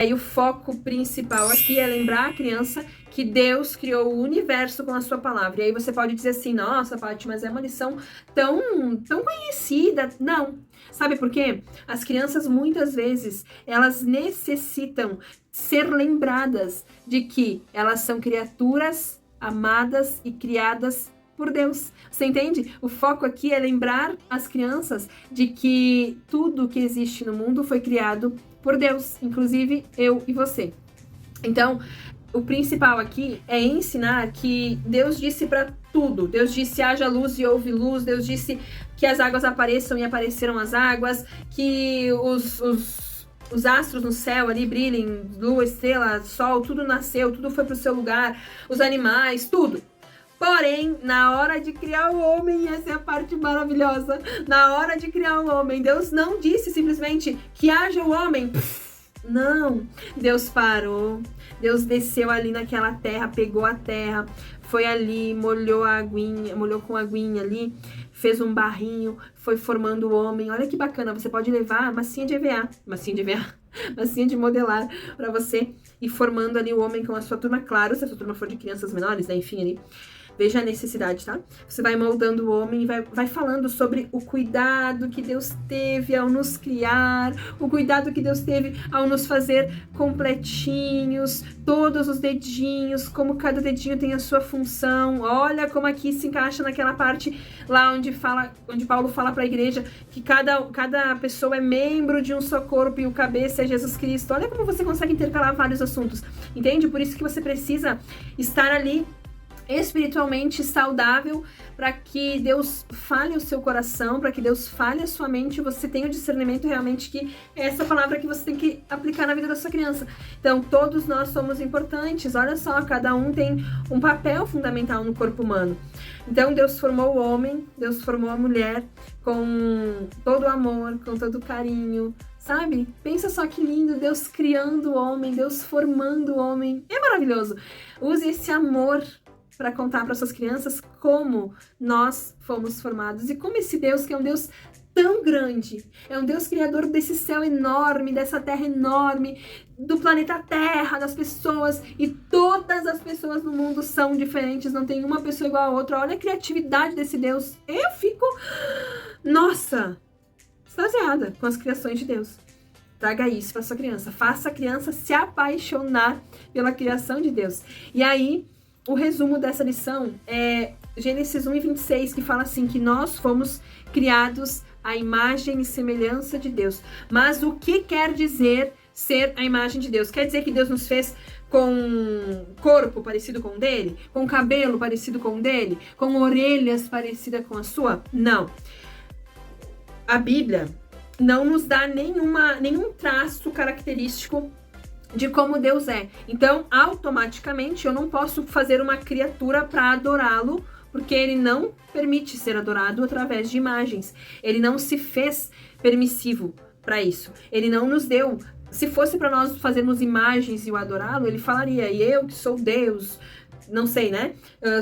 E o foco principal aqui é lembrar a criança que Deus criou o universo com a sua palavra. E aí você pode dizer assim, nossa, Paty, mas é uma lição tão conhecida. Não. Sabe por quê? As crianças, muitas vezes, elas necessitam ser lembradas de que elas são criaturas amadas e criadas por Deus. Você entende? O foco aqui é lembrar as crianças de que tudo que existe no mundo foi criado por Deus, inclusive eu e você. Então, o principal aqui é ensinar que Deus disse para tudo. Deus disse haja luz e houve luz. Deus disse que as águas apareçam e apareceram as águas. Que os astros no céu ali brilhem, lua, estrela, sol, tudo nasceu, tudo foi pro seu lugar. Os animais, tudo. Porém, na hora de criar o homem, essa é a parte maravilhosa, na hora de criar o homem, Deus não disse simplesmente que haja o homem. Não, Deus parou, Deus desceu ali naquela terra, pegou a terra, foi ali, molhou com a aguinha ali, fez um barrinho, foi formando o homem. Olha que bacana, você pode levar massinha de modelar para você ir formando ali o homem com a sua turma, claro, se a sua turma for de crianças menores, né, enfim, ali. Veja a necessidade, tá? Você vai moldando o homem e vai falando sobre o cuidado que Deus teve ao nos criar, o cuidado que Deus teve ao nos fazer completinhos, todos os dedinhos, como cada dedinho tem a sua função. Olha como aqui se encaixa naquela parte lá onde Paulo fala para a igreja que cada pessoa é membro de um só corpo e o cabeça é Jesus Cristo. Olha como você consegue intercalar vários assuntos, entende? Por isso que você precisa estar ali espiritualmente saudável, para que Deus fale o seu coração, para que Deus fale a sua mente, e você tenha o discernimento realmente que é essa palavra que você tem que aplicar na vida da sua criança. Então, todos nós somos importantes, olha só, cada um tem um papel fundamental no corpo humano. Então, Deus formou o homem, Deus formou a mulher com todo o amor, com todo o carinho, sabe? Pensa só que lindo, Deus criando o homem, Deus formando o homem, é maravilhoso. Use esse amor para contar para suas crianças como nós fomos formados e como esse Deus, que é um Deus tão grande, é um Deus criador desse céu enorme, dessa terra enorme, do planeta Terra, das pessoas, e todas as pessoas no mundo são diferentes, não tem uma pessoa igual a outra. Olha a criatividade desse Deus. Eu fico, nossa, extasiada com as criações de Deus. Traga isso para sua criança, faça a criança se apaixonar pela criação de Deus. E aí, o resumo dessa lição é Gênesis 1:26, que fala assim, que nós fomos criados à imagem e semelhança de Deus. Mas o que quer dizer ser a imagem de Deus? Quer dizer que Deus nos fez com corpo parecido com o dele? Com cabelo parecido com o dele? Com orelhas parecidas com a sua? Não. A Bíblia não nos dá nenhum traço característico de como Deus é. Então, automaticamente, eu não posso fazer uma criatura para adorá-lo, porque ele não permite ser adorado através de imagens. Ele não se fez permissivo para isso. Ele não nos deu. Se fosse para nós fazermos imagens e o adorá-lo, ele falaria, e eu que sou Deus, não sei, né?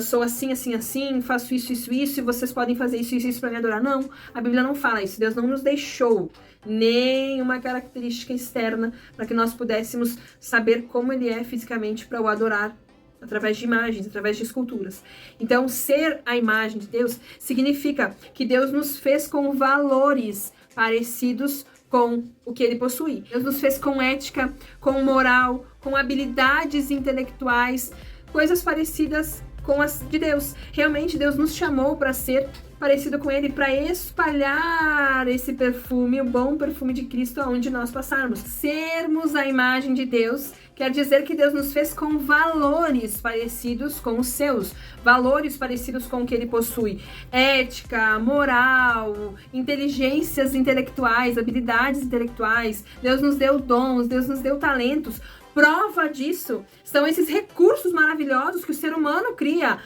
Sou assim, assim, assim, faço isso, isso, isso, e vocês podem fazer isso, isso, isso para me adorar. Não, a Bíblia não fala isso. Deus não nos deixou nenhuma característica externa para que nós pudéssemos saber como ele é fisicamente para o adorar através de imagens, através de esculturas. Então, ser a imagem de Deus significa que Deus nos fez com valores parecidos com o que ele possui. Deus nos fez com ética, com moral, com habilidades intelectuais, coisas parecidas com as de Deus. Realmente, Deus nos chamou para ser parecido com ele, para espalhar esse perfume, o bom perfume de Cristo, aonde nós passarmos. Sermos a imagem de Deus quer dizer que Deus nos fez com valores parecidos com os seus, valores parecidos com o que ele possui. Ética, moral, inteligências intelectuais, habilidades intelectuais. Deus nos deu dons, Deus nos deu talentos. Prova disso são esses recursos maravilhosos que o ser humano cria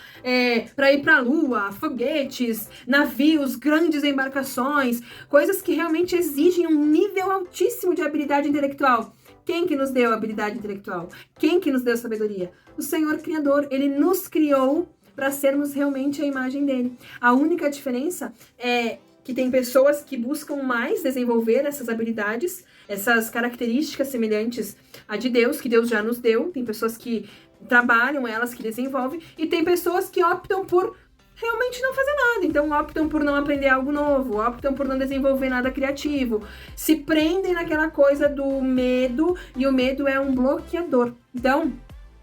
para ir para a lua, foguetes, navios, grandes embarcações, coisas que realmente exigem um nível altíssimo de habilidade intelectual. Quem que nos deu habilidade intelectual? Quem que nos deu sabedoria? O Senhor Criador, ele nos criou para sermos realmente a imagem dele. A única diferença é que tem pessoas que buscam mais desenvolver essas habilidades, essas características semelhantes à de Deus, que Deus já nos deu. Tem pessoas que trabalham elas, que desenvolvem, e tem pessoas que optam por realmente não fazer nada. Então optam por não aprender algo novo, optam por não desenvolver nada criativo, se prendem naquela coisa do medo, e o medo é um bloqueador. Então,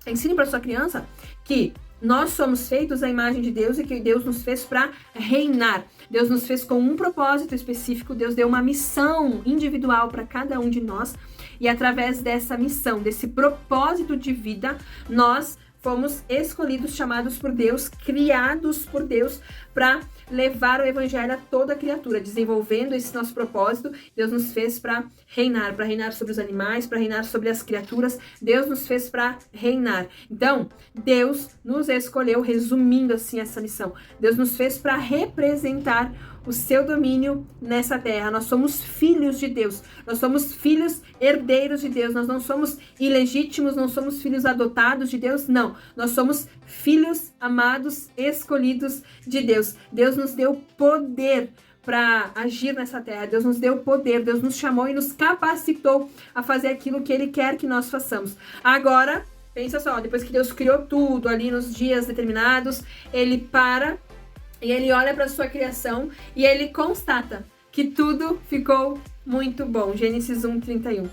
ensine para sua criança que nós somos feitos à imagem de Deus e que Deus nos fez para reinar. Deus nos fez com um propósito específico, Deus deu uma missão individual para cada um de nós, e através dessa missão, desse propósito de vida, nós fomos escolhidos, chamados por Deus, criados por Deus para levar o evangelho a toda criatura, desenvolvendo esse nosso propósito. Deus nos fez para reinar sobre os animais, para reinar sobre as criaturas. Deus nos fez para reinar. Então, Deus nos escolheu, resumindo assim essa lição, Deus nos fez para representar o seu domínio nessa terra. Nós somos filhos de Deus, nós somos filhos herdeiros de Deus, nós não somos ilegítimos, não somos filhos adotados de Deus, não. Nós somos filhos amados, escolhidos de Deus. Deus nos deu poder para agir nessa terra, Deus nos deu poder, Deus nos chamou e nos capacitou a fazer aquilo que Ele quer que nós façamos. Agora, pensa só, depois que Deus criou tudo ali nos dias determinados, Ele para e Ele olha para a sua criação e Ele constata que tudo ficou muito bom. Gênesis 1:31.